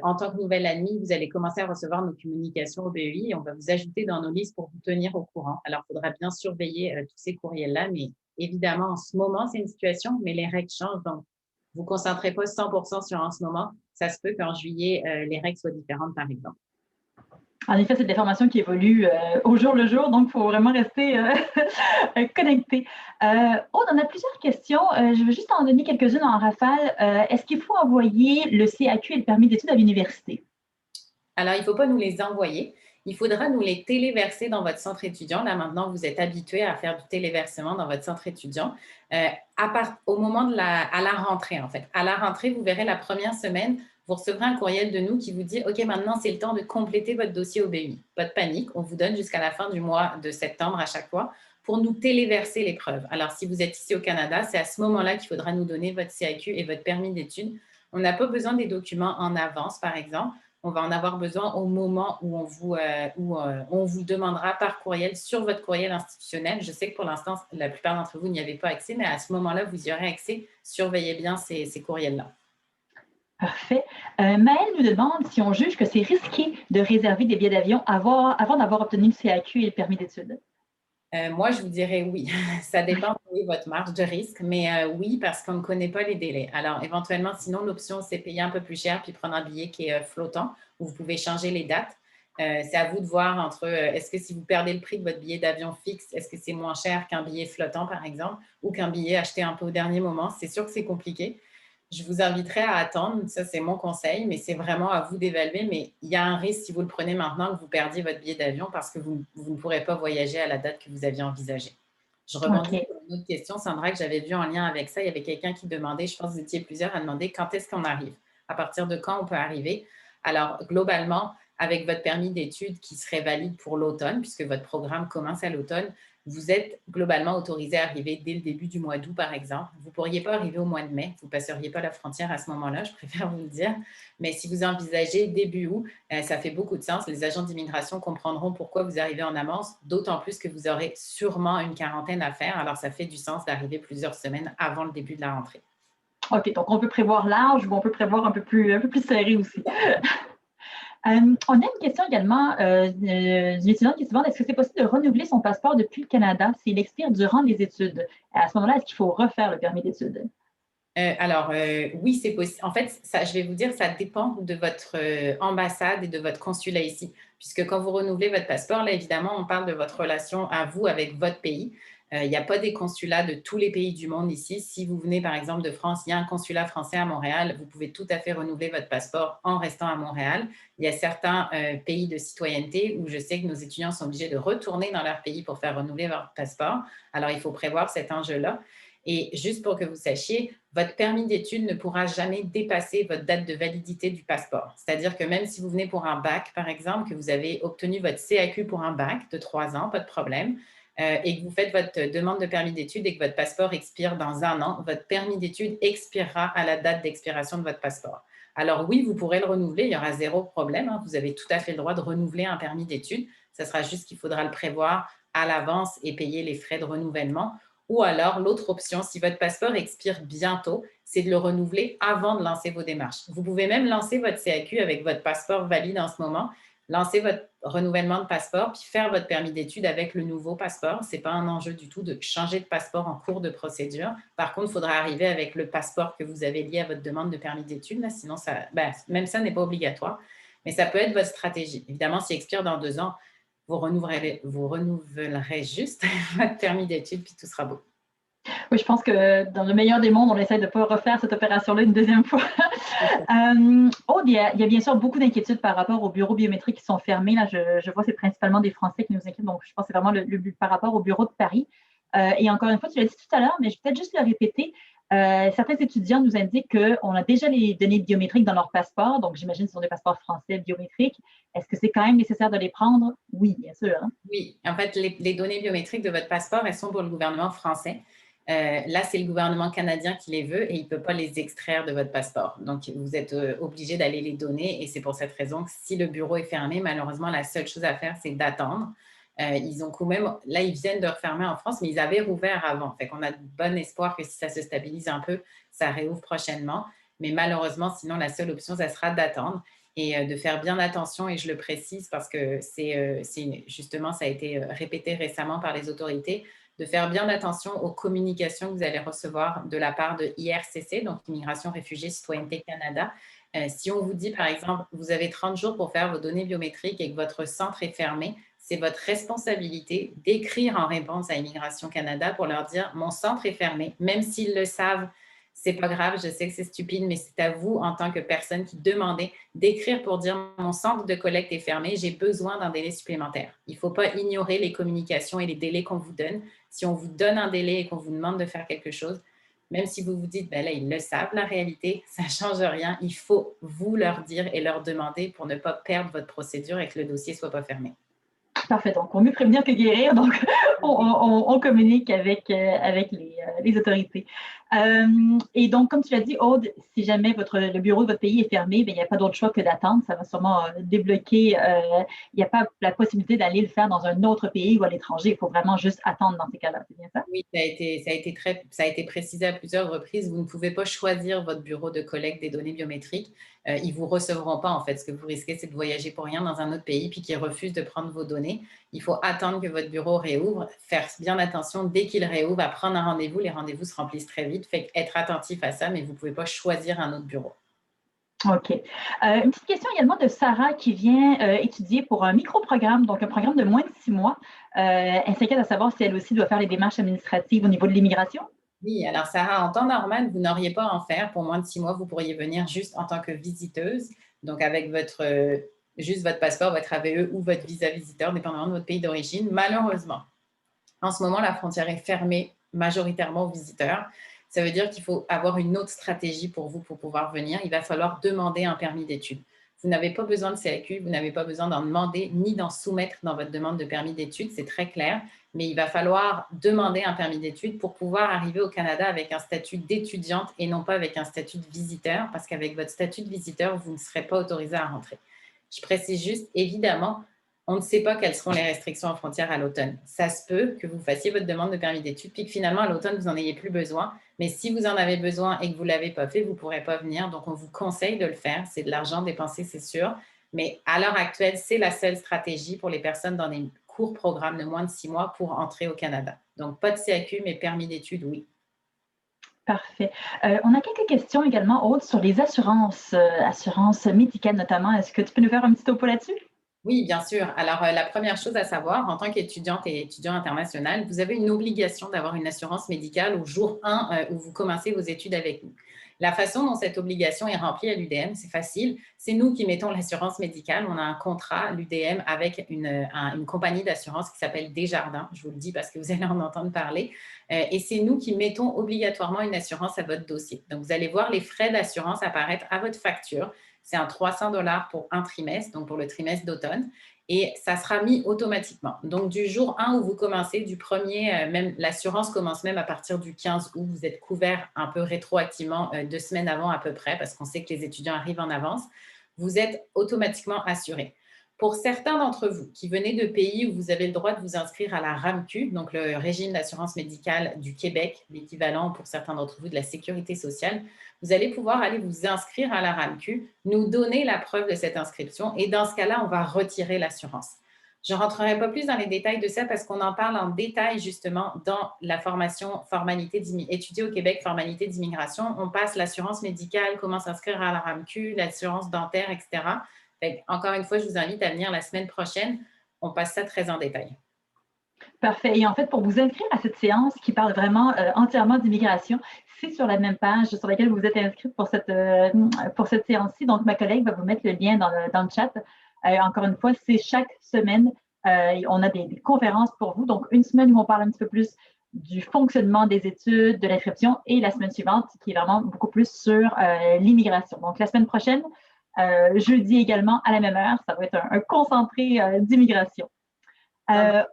En tant que nouvelle amie, vous allez commencer à recevoir nos communications au BEI et on va vous ajouter dans nos listes pour vous tenir au courant. Alors, il faudra bien surveiller tous ces courriels-là, mais évidemment, en ce moment, c'est une situation, mais les règles changent. Donc, vous ne vous concentrez pas 100% sur en ce moment. Ça se peut qu'en juillet, les règles soient différentes, par exemple. En effet, c'est des formations qui évoluent au jour le jour, donc il faut vraiment rester connecté. Aude, on a plusieurs questions. Je vais juste en donner quelques-unes en rafale. Est-ce qu'il faut envoyer le CAQ et le permis d'études à l'université? Alors, il ne faut pas nous les envoyer. Il faudra nous les téléverser dans votre centre étudiant. Là, maintenant, vous êtes habitué à faire du téléversement dans votre centre étudiant. Au moment à la rentrée, en fait. À la rentrée, vous verrez la première semaine, vous recevrez un courriel de nous qui vous dit « OK, maintenant, c'est le temps de compléter votre dossier au BEI. » Pas de panique, on vous donne jusqu'à la fin du mois de septembre à chaque fois pour nous téléverser les preuves. Alors, si vous êtes ici au Canada, c'est à ce moment-là qu'il faudra nous donner votre CAQ et votre permis d'études. On n'a pas besoin des documents en avance, par exemple. On va en avoir besoin au moment où on vous demandera par courriel sur votre courriel institutionnel. Je sais que pour l'instant, la plupart d'entre vous n'y avez pas accès, mais à ce moment-là, vous y aurez accès. Surveillez bien ces courriels-là. Parfait. Maëlle nous demande si on juge que c'est risqué de réserver des billets d'avion avant d'avoir obtenu le CAQ et le permis d'études. Moi, je vous dirais oui. Ça dépend de votre marge de risque, mais oui, parce qu'on ne connaît pas les délais. Alors, éventuellement, sinon, l'option, c'est payer un peu plus cher puis prendre un billet qui est flottant, où vous pouvez changer les dates. C'est à vous de voir entre est-ce que si vous perdez le prix de votre billet d'avion fixe, est-ce que c'est moins cher qu'un billet flottant, par exemple, ou qu'un billet acheté un peu au dernier moment. C'est sûr que c'est compliqué. Je vous inviterai à attendre, ça c'est mon conseil, mais c'est vraiment à vous d'évaluer. Mais il y a un risque si vous le prenez maintenant que vous perdiez votre billet d'avion parce que vous ne pourrez pas voyager à la date que vous aviez envisagée. Je rebondis sur une autre question, Sandra, que j'avais vue en lien avec ça. Il y avait quelqu'un qui demandait, je pense que vous étiez plusieurs à demander quand est-ce qu'on arrive, à partir de quand on peut arriver. Alors, globalement, avec votre permis d'études qui serait valide pour l'automne, puisque votre programme commence à l'automne, vous êtes globalement autorisé à arriver dès le début du mois d'août, par exemple. Vous ne pourriez pas arriver au mois de mai, vous ne passeriez pas la frontière à ce moment-là, je préfère vous le dire. Mais si vous envisagez début août, ça fait beaucoup de sens. Les agents d'immigration comprendront pourquoi vous arrivez en avance, d'autant plus que vous aurez sûrement une quarantaine à faire. Alors, ça fait du sens d'arriver plusieurs semaines avant le début de la rentrée. OK, donc on peut prévoir large ou on peut prévoir un peu plus serré aussi. On a une question également d'une étudiante qui se demande est-ce que c'est possible de renouveler son passeport depuis le Canada s'il expire durant les études? À ce moment-là, est-ce qu'il faut refaire le permis d'études? Oui, c'est possible. En fait, ça, je vais vous dire, ça dépend de votre ambassade et de votre consulat ici. Puisque quand vous renouvelez votre passeport, là, évidemment, on parle de votre relation à vous avec votre pays. Il n'y a pas des consulats de tous les pays du monde ici. Si vous venez, par exemple, de France, il y a un consulat français à Montréal. Vous pouvez tout à fait renouveler votre passeport en restant à Montréal. Il y a certains pays de citoyenneté où je sais que nos étudiants sont obligés de retourner dans leur pays pour faire renouveler leur passeport. Alors, il faut prévoir cet enjeu-là. Et juste pour que vous sachiez, votre permis d'études ne pourra jamais dépasser votre date de validité du passeport. C'est-à-dire que même si vous venez pour un bac, par exemple, que vous avez obtenu votre CAQ pour un bac de 3 ans, pas de problème, et que vous faites votre demande de permis d'études et que votre passeport expire dans 1 an, votre permis d'études expirera à la date d'expiration de votre passeport. Alors oui, vous pourrez le renouveler, il y aura 0 problème. Hein, vous avez tout à fait le droit de renouveler un permis d'études. Ce sera juste qu'il faudra le prévoir à l'avance et payer les frais de renouvellement. Ou alors, l'autre option, si votre passeport expire bientôt, c'est de le renouveler avant de lancer vos démarches. Vous pouvez même lancer votre CAQ avec votre passeport valide en ce moment, lancer votre renouvellement de passeport, puis faire votre permis d'études avec le nouveau passeport. Ce n'est pas un enjeu du tout de changer de passeport en cours de procédure. Par contre, il faudra arriver avec le passeport que vous avez lié à votre demande de permis d'études. Sinon, même ça n'est pas obligatoire. Mais ça peut être votre stratégie. Évidemment, s'il expire dans 2 ans, vous renouvelerez juste votre permis d'études, puis tout sera beau. Oui, je pense que dans le meilleur des mondes, on essaie de ne pas refaire cette opération-là une deuxième fois. Aude, il y a bien sûr beaucoup d'inquiétudes par rapport aux bureaux biométriques qui sont fermés. Là, je vois, c'est principalement des Français qui nous inquiètent. Donc, je pense que c'est vraiment le but par rapport au bureau de Paris. Et encore une fois, tu l'as dit tout à l'heure, mais je vais peut-être juste le répéter. Certains étudiants nous indiquent qu'on a déjà les données biométriques dans leur passeport. Donc, j'imagine que ce sont des passeports français biométriques. Est-ce que c'est quand même nécessaire de les prendre? Oui, bien sûr. Hein? Oui, en fait, les données biométriques de votre passeport, elles sont pour le gouvernement français. Là, c'est le gouvernement canadien qui les veut et il ne peut pas les extraire de votre passeport. Donc, vous êtes obligé d'aller les donner et c'est pour cette raison que si le bureau est fermé, malheureusement, la seule chose à faire, c'est d'attendre. Ils ont quand même, là, ils viennent de refermer en France, mais ils avaient rouvert avant. Fait qu'on a de bon espoir que si ça se stabilise un peu, ça réouvre prochainement. Mais malheureusement, sinon, la seule option, ça sera d'attendre et de faire bien attention. Et je le précise parce que justement, ça a été répété récemment par les autorités, de faire bien attention aux communications que vous allez recevoir de la part de IRCC, donc Immigration, Réfugiés, Citoyenneté Canada. Si on vous dit, par exemple, vous avez 30 jours pour faire vos données biométriques et que votre centre est fermé, c'est votre responsabilité d'écrire en réponse à Immigration Canada pour leur dire « Mon centre est fermé », même s'ils le savent, c'est pas grave, je sais que c'est stupide, mais c'est à vous, en tant que personne qui demandez, d'écrire pour dire « Mon centre de collecte est fermé, j'ai besoin d'un délai supplémentaire ». Il ne faut pas ignorer les communications et les délais qu'on vous donne. Si on vous donne un délai et qu'on vous demande de faire quelque chose, même si vous vous dites, ben là, ils le savent, la réalité, ça ne change rien. Il faut vous leur dire et leur demander pour ne pas perdre votre procédure et que le dossier ne soit pas fermé. Parfait. Donc, on mieux prévenir que guérir. Donc, on communique avec les autorités. Et donc, comme tu l'as dit, Aude, si jamais le bureau de votre pays est fermé, bien, il n'y a pas d'autre choix que d'attendre. Ça va sûrement débloquer. Il n'y a pas la possibilité d'aller le faire dans un autre pays ou à l'étranger. Il faut vraiment juste attendre dans ces cas-là. C'est bien ça? Oui, ça a été précisé à plusieurs reprises. Vous ne pouvez pas choisir votre bureau de collecte des données biométriques. Ils ne vous recevront pas, en fait. Ce que vous risquez, c'est de voyager pour rien dans un autre pays puis qu'ils refusent de prendre vos données. Il faut attendre que votre bureau réouvre, faire bien attention dès qu'il réouvre à prendre un rendez-vous. Les rendez-vous se remplissent très vite. Fait être attentif à ça, mais vous ne pouvez pas choisir un autre bureau. OK. Une petite question également de Sarah qui vient étudier pour un micro-programme, donc un programme de moins de 6 mois. Elle s'inquiète à savoir si elle aussi doit faire les démarches administratives au niveau de l'immigration. Oui, alors Sarah, en temps normal, vous n'auriez pas à en faire. Pour moins de 6 mois, vous pourriez venir juste en tant que visiteuse, donc avec juste votre passeport, votre AVE ou votre visa visiteur, dépendamment de votre pays d'origine. Malheureusement, en ce moment, la frontière est fermée majoritairement aux visiteurs. Ça veut dire qu'il faut avoir une autre stratégie pour vous pour pouvoir venir. Il va falloir demander un permis d'études. Vous n'avez pas besoin de CAQ, vous n'avez pas besoin d'en demander ni d'en soumettre dans votre demande de permis d'études, c'est très clair, mais il va falloir demander un permis d'études pour pouvoir arriver au Canada avec un statut d'étudiante et non pas avec un statut de visiteur, parce qu'avec votre statut de visiteur, vous ne serez pas autorisé à rentrer. Je précise juste, évidemment, on ne sait pas quelles seront les restrictions aux frontières à l'automne. Ça se peut que vous fassiez votre demande de permis d'études, puis que finalement, à l'automne, vous n'en ayez plus besoin. Mais si vous en avez besoin et que vous ne l'avez pas fait, vous ne pourrez pas venir. Donc, on vous conseille de le faire. C'est de l'argent dépensé, c'est sûr. Mais à l'heure actuelle, c'est la seule stratégie pour les personnes dans des courts programmes de moins de 6 mois pour entrer au Canada. Donc, pas de CAQ, mais permis d'études, oui. Parfait. On a quelques questions également, Aude, sur les assurances médicales notamment. Est-ce que tu peux nous faire un petit topo là-dessus? Oui, bien sûr. Alors, la première chose à savoir, en tant qu'étudiante et étudiant international, vous avez une obligation d'avoir une assurance médicale au jour 1 où vous commencez vos études avec nous. La façon dont cette obligation est remplie à l'UDM, c'est facile. C'est nous qui mettons l'assurance médicale. On a un contrat, l'UDM, avec une compagnie d'assurance qui s'appelle Desjardins. Je vous le dis parce que vous allez en entendre parler. Et c'est nous qui mettons obligatoirement une assurance à votre dossier. Donc, vous allez voir les frais d'assurance apparaître à votre facture. C'est un 300 $ pour un trimestre, donc pour le trimestre d'automne, et ça sera mis automatiquement. Donc, du jour 1 où vous commencez, du premier, même l'assurance commence même à partir du 15 août, vous êtes couvert un peu rétroactivement 2 semaines avant à peu près, parce qu'on sait que les étudiants arrivent en avance, vous êtes automatiquement assuré. Pour certains d'entre vous qui venez de pays où vous avez le droit de vous inscrire à la RAMQ, donc le régime d'assurance médicale du Québec, l'équivalent pour certains d'entre vous de la sécurité sociale, vous allez pouvoir aller vous inscrire à la RAMQ, nous donner la preuve de cette inscription et dans ce cas-là, on va retirer l'assurance. Je ne rentrerai pas plus dans les détails de ça parce qu'on en parle en détail justement dans la formation étudier au Québec, formalité d'immigration. On passe l'assurance médicale, comment s'inscrire à la RAMQ, l'assurance dentaire, etc. Encore une fois, je vous invite à venir la semaine prochaine. On passe ça très en détail. Parfait. Et en fait, pour vous inscrire à cette séance qui parle vraiment entièrement d'immigration, c'est sur la même page sur laquelle vous êtes inscrite pour cette séance-ci. Donc, ma collègue va vous mettre le lien dans le chat. Encore une fois, c'est chaque semaine, on a des conférences pour vous. Donc, une semaine où on parle un petit peu plus du fonctionnement des études, de l'inscription, et la semaine suivante, qui est vraiment beaucoup plus sur l'immigration. Donc, la semaine prochaine, jeudi également, à la même heure, ça va être un concentré d'immigration.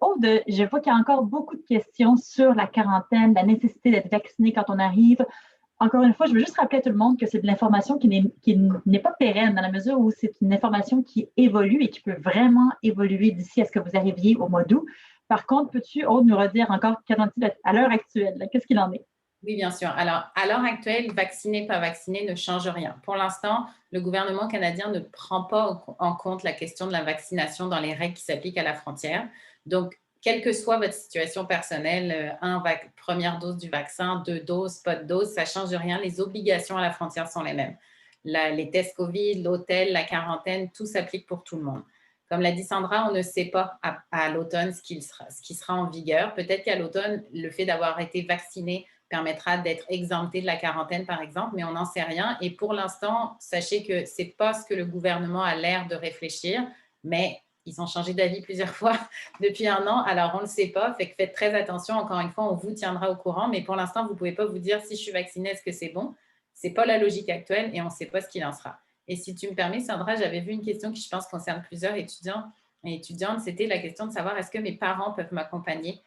Aude, je vois qu'il y a encore beaucoup de questions sur la quarantaine, la nécessité d'être vacciné quand on arrive. Encore une fois, je veux juste rappeler à tout le monde que c'est de l'information qui n'est pas pérenne dans la mesure où c'est une information qui évolue et qui peut vraiment évoluer d'ici à ce que vous arriviez au mois d'août. Par contre, peux-tu, Aude, nous redire encore qu'en est-il à l'heure actuelle? Qu'est-ce qu'il en est? Oui, bien sûr. Alors, à l'heure actuelle, vacciner, pas vacciner ne change rien. Pour l'instant, le gouvernement canadien ne prend pas en compte la question de la vaccination dans les règles qui s'appliquent à la frontière. Donc, quelle que soit votre situation personnelle, première dose du vaccin, 2 doses, pas de dose, ça ne change rien. Les obligations à la frontière sont les mêmes. Les tests COVID, l'hôtel, la quarantaine, tout s'applique pour tout le monde. Comme l'a dit Sandra, on ne sait pas à l'automne ce qui sera en vigueur. Peut-être qu'à l'automne, le fait d'avoir été vacciné permettra d'être exempté de la quarantaine, par exemple, mais on n'en sait rien. Et pour l'instant, sachez que ce n'est pas ce que le gouvernement a l'air de réfléchir, mais ils ont changé d'avis plusieurs fois depuis 1 an, alors on ne le sait pas. Fait que faites très attention. Encore une fois, on vous tiendra au courant, mais pour l'instant, vous ne pouvez pas vous dire si je suis vaccinée, est-ce que c'est bon? Ce n'est pas la logique actuelle et on ne sait pas ce qu'il en sera. Et si tu me permets, Sandra, j'avais vu une question qui, je pense, concerne plusieurs étudiants et étudiantes. C'était la question de savoir est-ce que mes parents peuvent m'accompagner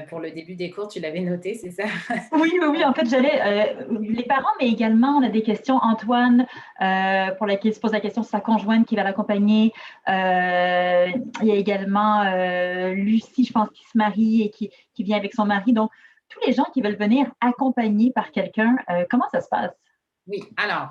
pour le début des cours. Tu l'avais noté, c'est ça? Oui. En fait, les parents, mais également, on a des questions. Antoine, pour laquelle il se pose la question, c'est sa conjointe qui va l'accompagner. Il y a également Lucie, je pense, qui se marie et qui vient avec son mari. Donc, tous les gens qui veulent venir accompagnés par quelqu'un, comment ça se passe? Oui, alors,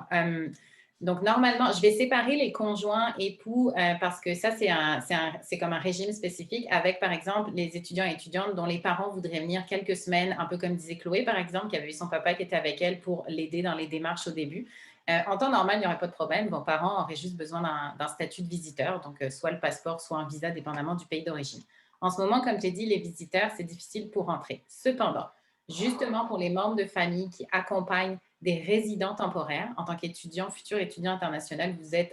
donc normalement, je vais séparer les conjoints, époux, parce que ça, c'est comme un régime spécifique avec, par exemple, les étudiants et étudiantes dont les parents voudraient venir quelques semaines, un peu comme disait Chloé, par exemple, qui avait eu son papa qui était avec elle pour l'aider dans les démarches au début. En temps normal, il n'y aurait pas de problème. Vos parents auraient juste besoin d'un statut de visiteur, donc soit le passeport, soit un visa, dépendamment du pays d'origine. En ce moment, comme tu as dit, les visiteurs, c'est difficile pour rentrer. Cependant, justement pour les membres de famille qui accompagnent des résidents temporaires. En tant qu'étudiant, futur étudiant international, vous êtes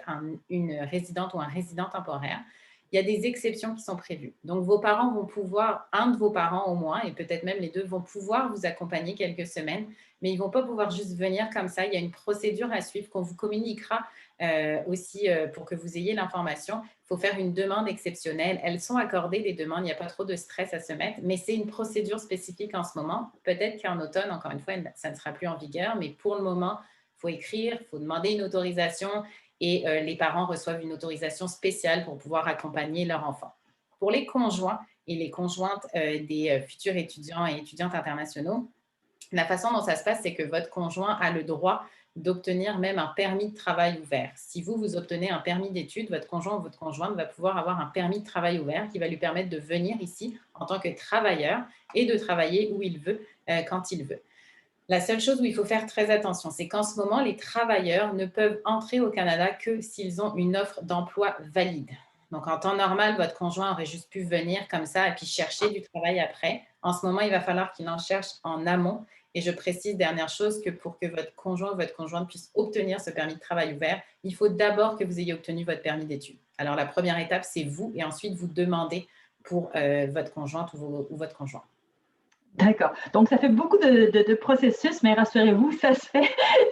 une résidente ou un résident temporaire. Il y a des exceptions qui sont prévues. Donc, vos parents vont pouvoir, un de vos parents au moins, et peut-être même les deux, vont pouvoir vous accompagner quelques semaines, mais ils ne vont pas pouvoir juste venir comme ça. Il y a une procédure à suivre qu'on vous communiquera aussi pour que vous ayez l'information. Il faut faire une demande exceptionnelle. Elles sont accordées, les demandes, il n'y a pas trop de stress à se mettre, mais c'est une procédure spécifique en ce moment. Peut-être qu'en automne, encore une fois, ça ne sera plus en vigueur, mais pour le moment, il faut écrire, il faut demander une autorisation et les parents reçoivent une autorisation spéciale pour pouvoir accompagner leur enfant. Pour les conjoints et les conjointes des futurs étudiants et étudiantes internationaux, la façon dont ça se passe, c'est que votre conjoint a le droit d'obtenir même un permis de travail ouvert. Si vous obtenez un permis d'études, votre conjoint ou votre conjointe va pouvoir avoir un permis de travail ouvert qui va lui permettre de venir ici en tant que travailleur et de travailler où il veut, quand il veut. La seule chose où il faut faire très attention, c'est qu'en ce moment, les travailleurs ne peuvent entrer au Canada que s'ils ont une offre d'emploi valide. Donc, en temps normal, votre conjoint aurait juste pu venir comme ça et puis chercher du travail après. En ce moment, il va falloir qu'il en cherche en amont. Et je précise, dernière chose, que pour que votre conjoint ou votre conjointe puisse obtenir ce permis de travail ouvert, il faut d'abord que vous ayez obtenu votre permis d'études. Alors, la première étape, c'est vous, et ensuite, vous demandez pour votre conjointe ou votre conjoint. D'accord. Donc, ça fait beaucoup de processus, mais rassurez-vous, ça se fait.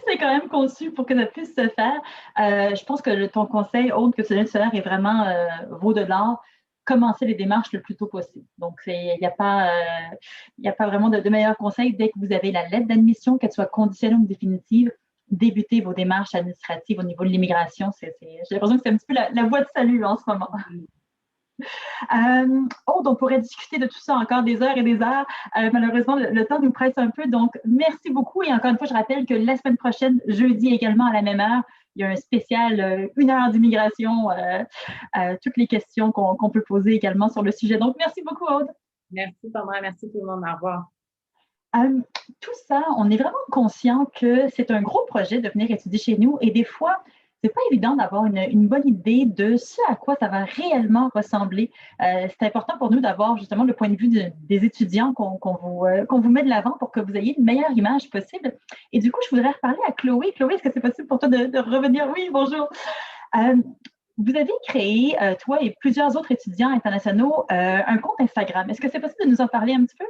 C'est quand même conçu pour que ça puisse se faire. Je pense que ton conseil, Aude, que tu viens de faire, est vraiment vaut de l'or. Commencer les démarches le plus tôt possible. Donc, il n'y a pas vraiment de meilleur conseil. Dès que vous avez la lettre d'admission, qu'elle soit conditionnelle ou définitive, débutez vos démarches administratives au niveau de l'immigration. J'ai l'impression que c'est un petit peu la voie de salut en ce moment. On pourrait discuter de tout ça encore des heures et des heures. Malheureusement, le temps nous presse un peu. Donc, merci beaucoup. Et encore une fois, je rappelle que la semaine prochaine, jeudi également à la même heure, il y a un spécial 1 heure d'immigration, toutes les questions qu'on peut poser également sur le sujet. Donc, merci beaucoup, Aude. Merci, Sandra. Merci tout le monde. Au revoir. Tout ça, on est vraiment conscient que c'est un gros projet de venir étudier chez nous et des fois, c'est pas évident d'avoir une bonne idée de ce à quoi ça va réellement ressembler. C'est important pour nous d'avoir justement le point de vue des étudiants qu'on vous met de l'avant pour que vous ayez une meilleure image possible. Et du coup, je voudrais reparler à Chloé. Chloé, est-ce que c'est possible pour toi de revenir? Oui, bonjour. Vous avez créé, toi et plusieurs autres étudiants internationaux, un compte Instagram. Est-ce que c'est possible de nous en parler un petit peu?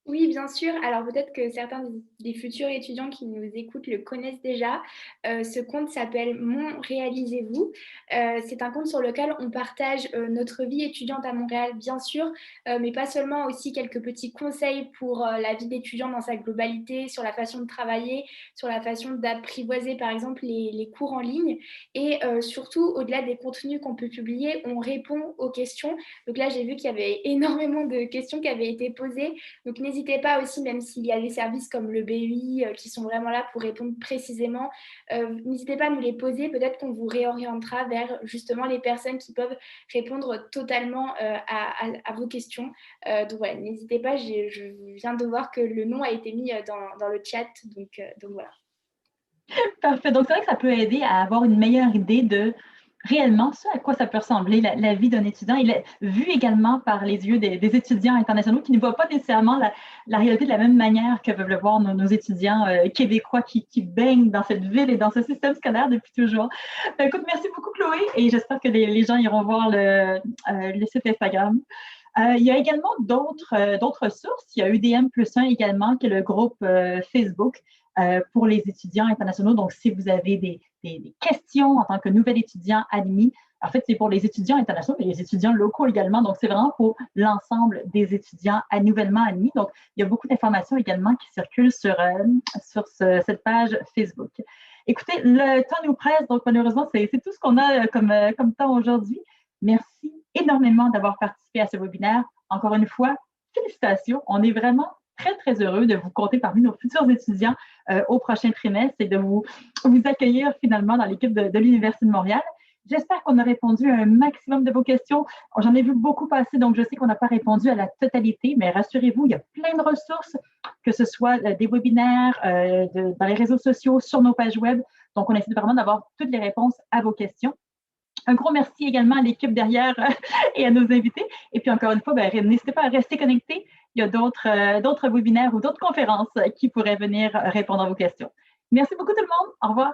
Oui, bien sûr. Alors peut-être que certains des futurs étudiants qui nous écoutent le connaissent déjà. Ce compte s'appelle Mon Réalisez-vous. C'est un compte sur lequel on partage notre vie étudiante à Montréal, bien sûr, mais pas seulement, aussi quelques petits conseils pour la vie d'étudiant dans sa globalité, sur la façon de travailler, sur la façon d'apprivoiser par exemple les cours en ligne. Et surtout, au-delà des contenus qu'on peut publier, on répond aux questions. Donc là, j'ai vu qu'il y avait énormément de questions qui avaient été posées. Donc n'hésitez pas aussi, même s'il y a des services comme le BUI qui sont vraiment là pour répondre précisément, n'hésitez pas à nous les poser. Peut-être qu'on vous réorientera vers justement les personnes qui peuvent répondre totalement à vos questions. Donc voilà, n'hésitez pas, je viens de voir que le nom a été mis dans le chat. Donc voilà. Parfait. Donc, c'est vrai que ça peut aider à avoir une meilleure idée de réellement ce à quoi ça peut ressembler la vie d'un étudiant. Il est vu également par les yeux des étudiants internationaux qui ne voient pas nécessairement la réalité de la même manière que peuvent le voir nos étudiants québécois qui baignent dans cette ville et dans ce système scolaire depuis toujours. Écoute, merci beaucoup, Chloé, et j'espère que les gens iront voir le site Instagram. Il y a également d'autres sources. Il y a UDM+1 également, qui est le groupe Facebook pour les étudiants internationaux. Donc, si vous avez des questions en tant que nouvel étudiant admis, en fait, c'est pour les étudiants internationaux, mais les étudiants locaux également. Donc, c'est vraiment pour l'ensemble des étudiants nouvellement admis. Donc, il y a beaucoup d'informations également qui circulent sur cette page Facebook. Écoutez, le temps nous presse, donc malheureusement, c'est tout ce qu'on a comme temps aujourd'hui. Merci énormément d'avoir participé à ce webinaire. Encore une fois, félicitations. On est vraiment très, très heureux de vous compter parmi nos futurs étudiants au prochain trimestre et de vous accueillir finalement dans l'équipe de l'Université de Montréal. J'espère qu'on a répondu à un maximum de vos questions. J'en ai vu beaucoup passer, donc je sais qu'on n'a pas répondu à la totalité, mais rassurez-vous, il y a plein de ressources, que ce soit des webinaires, dans les réseaux sociaux, sur nos pages web. Donc, on essaie vraiment d'avoir toutes les réponses à vos questions. Un gros merci également à l'équipe derrière et à nos invités. Et puis encore une fois, n'hésitez pas à rester connectés. Il y a d'autres webinaires ou d'autres conférences qui pourraient venir répondre à vos questions. Merci beaucoup tout le monde. Au revoir.